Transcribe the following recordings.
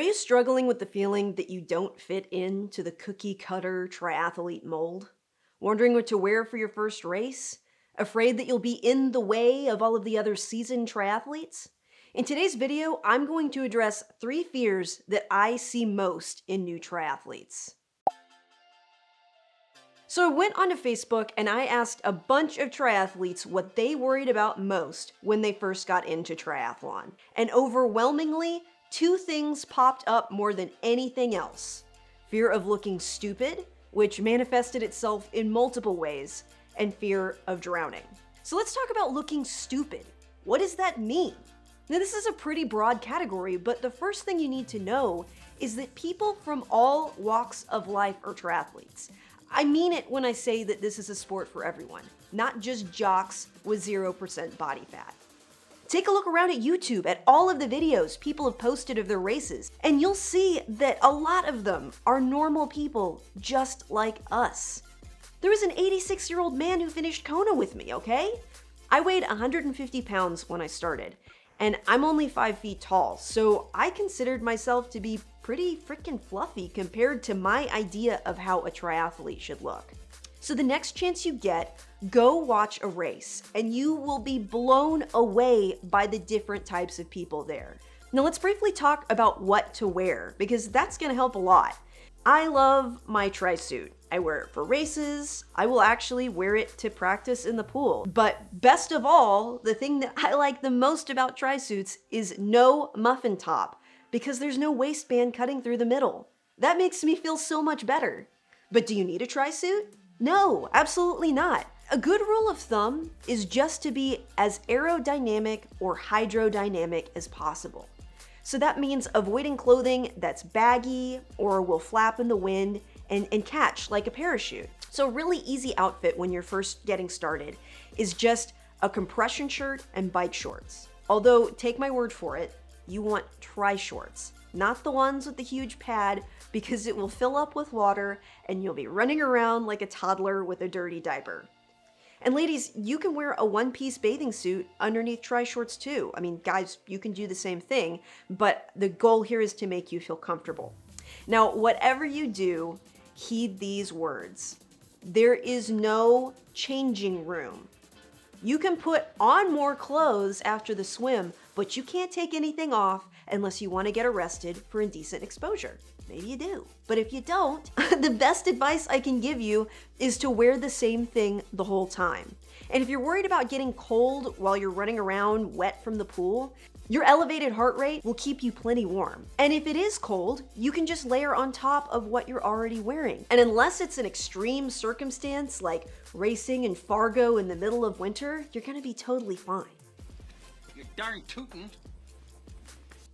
you struggling with the feeling that you don't fit into the cookie cutter triathlete mold? Wondering what to wear for your first race? Afraid that you'll be in the way of all of the other seasoned triathletes? In today's video, I'm going to address 3 fears that I see most in new triathletes. So I went onto Facebook and I asked a bunch of triathletes what they worried about most when they first got into triathlon. And overwhelmingly, 2 things popped up more than anything else. Fear of looking stupid, which manifested itself in multiple ways, and fear of drowning. So let's talk about looking stupid. What does that mean? Now, this is a pretty broad category, but the first thing you need to know is that people from all walks of life are triathletes. I mean it when I say that this is a sport for everyone, not just jocks with 0% body fat. Take a look around at YouTube at all of the videos people have posted of their races, and you'll see that a lot of them are normal people just like us. There was an 86-year-old man who finished Kona with me, okay? I weighed 150 pounds when I started, and I'm only 5 feet tall, so I considered myself to be pretty freaking fluffy compared to my idea of how a triathlete should look. So the next chance you get, go watch a race, and you will be blown away by the different types of people there. Now let's briefly talk about what to wear, because that's gonna help a lot. I love my tri-suit. I wear it for races. I will actually wear it to practice in the pool. But best of all, the thing that I like the most about tri-suits is no muffin top, because there's no waistband cutting through the middle. That makes me feel so much better. But do you need a tri-suit? No, absolutely not. A good rule of thumb is just to be as aerodynamic or hydrodynamic as possible. So that means avoiding clothing that's baggy or will flap in the wind and catch like a parachute. So a really easy outfit when you're first getting started is just a compression shirt and bike shorts. Although, take my word for it, you want tri-shorts, not the ones with the huge pad, because it will fill up with water and you'll be running around like a toddler with a dirty diaper. And ladies, you can wear a one-piece bathing suit underneath tri-shorts too. I mean, guys, you can do the same thing, but the goal here is to make you feel comfortable. Now, whatever you do, heed these words. There is no changing room. You can put on more clothes after the swim, but you can't take anything off unless you want to get arrested for indecent exposure. Maybe you do. But if you don't, the best advice I can give you is to wear the same thing the whole time. And if you're worried about getting cold while you're running around wet from the pool, your elevated heart rate will keep you plenty warm. And if it is cold, you can just layer on top of what you're already wearing. And unless it's an extreme circumstance like racing in Fargo in the middle of winter, you're gonna be totally fine. You're darn tootin'.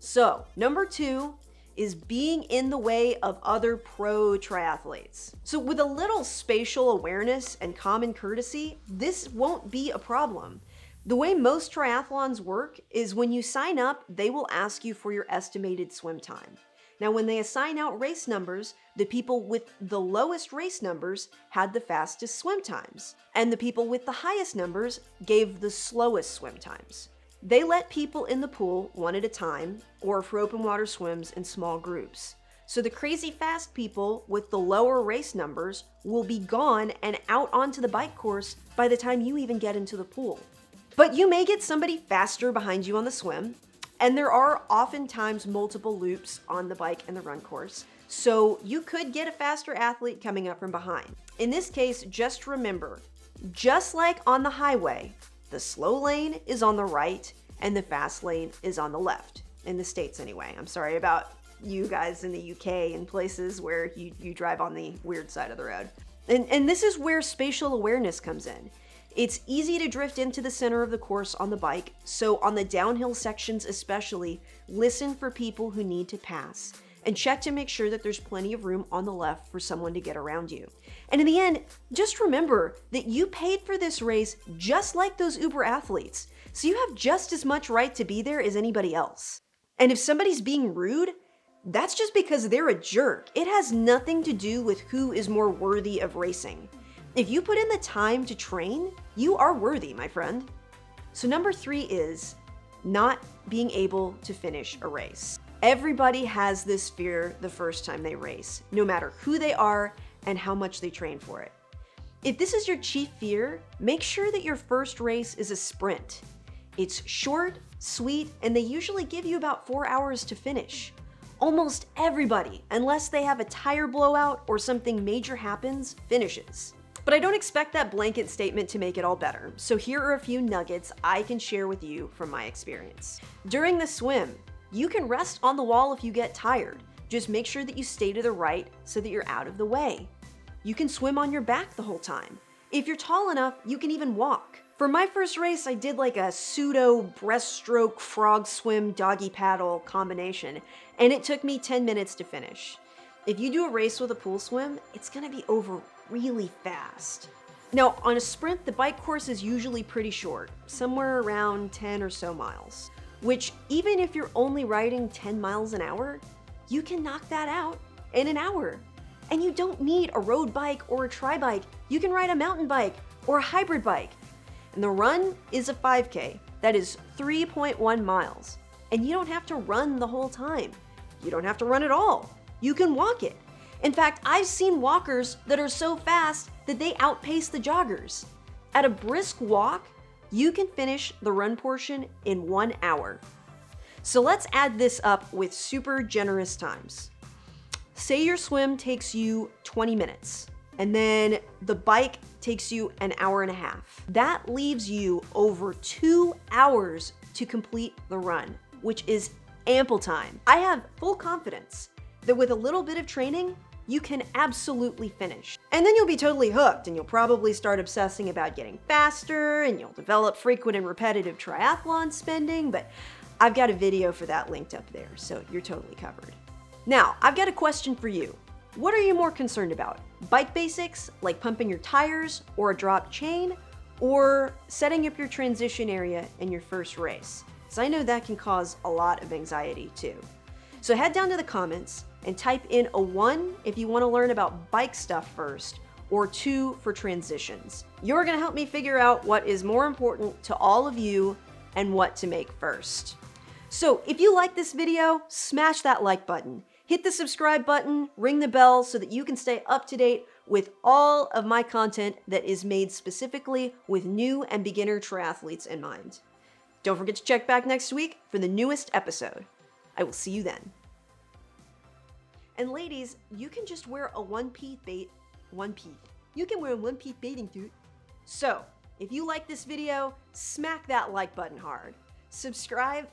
So, number 2 is being in the way of other pro triathletes. So with a little spatial awareness and common courtesy, this won't be a problem. The way most triathlons work is when you sign up, they will ask you for your estimated swim time. Now, when they assign out race numbers, the people with the lowest race numbers had the fastest swim times, and the people with the highest numbers gave the slowest swim times. They let people in the pool one at a time, or for open water swims in small groups. So the crazy fast people with the lower race numbers will be gone and out onto the bike course by the time you even get into the pool. But you may get somebody faster behind you on the swim, and there are oftentimes multiple loops on the bike and the run course, so you could get a faster athlete coming up from behind. In this case, just remember, just like on the highway, the slow lane is on the right and the fast lane is on the left. In the States anyway. I'm sorry about you guys in the UK and places where you drive on the weird side of the road. And this is where spatial awareness comes in. It's easy to drift into the center of the course on the bike, so on the downhill sections especially, listen for people who need to pass and check to make sure that there's plenty of room on the left for someone to get around you. And in the end, just remember that you paid for this race just like those Uber athletes, so you have just as much right to be there as anybody else. And if somebody's being rude, that's just because they're a jerk. It has nothing to do with who is more worthy of racing. If you put in the time to train, you are worthy, my friend. So number 3 is not being able to finish a race. Everybody has this fear the first time they race, no matter who they are and how much they train for it. If this is your chief fear, make sure that your first race is a sprint. It's short, sweet, and they usually give you about 4 hours to finish. Almost everybody, unless they have a tire blowout or something major happens, finishes. But I don't expect that blanket statement to make it all better, so here are a few nuggets I can share with you from my experience. During the swim, you can rest on the wall if you get tired. Just make sure that you stay to the right so that you're out of the way. You can swim on your back the whole time. If you're tall enough, you can even walk. For my first race, I did like a pseudo breaststroke frog swim doggy paddle combination, and it took me 10 minutes to finish. If you do a race with a pool swim, it's gonna be over really fast. Now, on a sprint, the bike course is usually pretty short, somewhere around 10 or so miles, which even if you're only riding 10 miles an hour, you can knock that out in an hour. And you don't need a road bike or a tri-bike. You can ride a mountain bike or a hybrid bike. And the run is a 5K. That is 3.1 miles. And you don't have to run the whole time. You don't have to run at all. You can walk it. In fact, I've seen walkers that are so fast that they outpace the joggers. At a brisk walk, you can finish the run portion in 1 hour. So let's add this up with super generous times. Say your swim takes you 20 minutes, and then the bike takes you an hour and a half. That leaves you over 2 hours to complete the run, which is ample time. I have full confidence that with a little bit of training, you can absolutely finish. And then you'll be totally hooked, and you'll probably start obsessing about getting faster, and you'll develop frequent and repetitive triathlon spending, but I've got a video for that linked up there, so you're totally covered. Now, I've got a question for you. What are you more concerned about? Bike basics, like pumping your tires or a drop chain, or setting up your transition area in your first race? Because I know that can cause a lot of anxiety too. So head down to the comments and type in a 1 if you want to learn about bike stuff first, or 2 for transitions. You're going to help me figure out what is more important to all of you and what to make first. So if you like this video, smash that like button. Hit the subscribe button, ring the bell so that you can stay up to date with all of my content that is made specifically with new and beginner triathletes in mind. Don't forget to check back next week for the newest episode. I will see you then. And ladies, you can just wear a one-piece bathing suit. So, if you like this video, smack that like button hard. Subscribe.